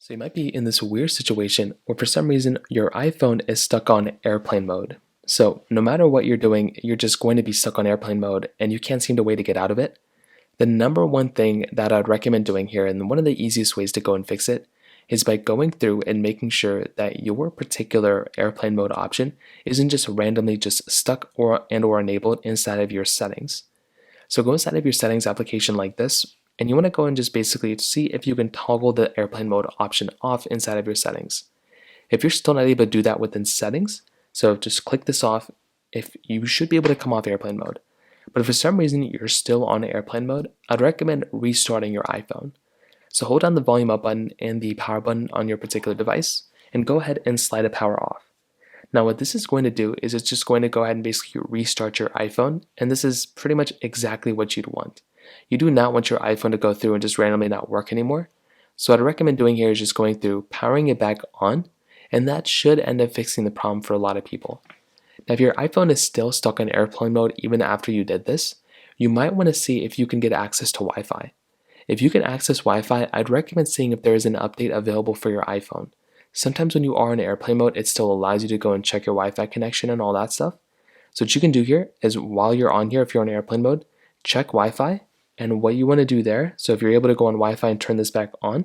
So you might be in this weird situation where for some reason your iPhone is stuck on airplane mode. So no matter what you're doing, you're just going to be stuck on airplane mode and you can't seem to way to get out of it. The number one thing that I'd recommend doing here, and one of the easiest ways to go and fix it, is by going through and making sure that your particular airplane mode option isn't just randomly just stuck or enabled inside of your settings. So go inside of your settings application like this, and you want to go and just basically see if you can toggle the airplane mode option off inside of your settings. If you're still not able to do that within settings, so just click this off. If you should be able to come off airplane mode. But if for some reason you're still on airplane mode, I'd recommend restarting your iPhone. So hold down the volume up button and the power button on your particular device and go ahead and slide the power off. Now what this is going to do is it's just going to go ahead and basically restart your iPhone, and this is pretty much exactly what you'd want. You do not want your iPhone to go through and just randomly not work anymore. So what I'd recommend doing here is just going through, powering it back on, and that should end up fixing the problem for a lot of people. Now if your iPhone is still stuck in airplane mode even after you did this, you might want to see if you can get access to Wi-Fi. If you can access Wi-Fi, I'd recommend seeing if there is an update available for your iPhone. Sometimes when you are in airplane mode, it still allows you to go and check your Wi-Fi connection and all that stuff. So what you can do here is while you're on here, if you're on airplane mode, check Wi-Fi, and what you want to do there, so if you're able to go on Wi-Fi and turn this back on,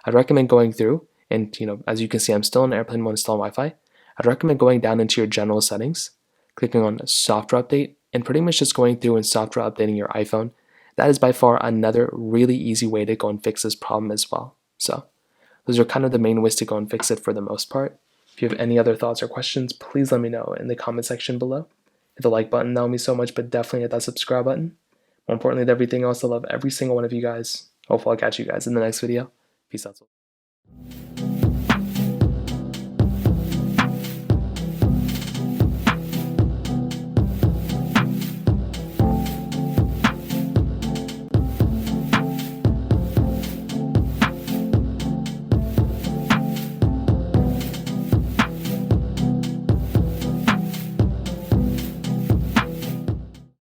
I'd recommend going through, and as you can see, I'm still in airplane mode and still on Wi-Fi. I'd recommend going down into your general settings, clicking on software update, and pretty much just going through and software updating your iPhone. That is by far another really easy way to go and fix this problem as well. So those are kind of the main ways to go and fix it for the most part. If you have any other thoughts or questions, please let me know in the comment section below. Hit the like button, that would mean so much, but definitely hit that subscribe button. More importantly than everything else, I love every single one of you guys. Hopefully I'll catch you guys in the next video. Peace out.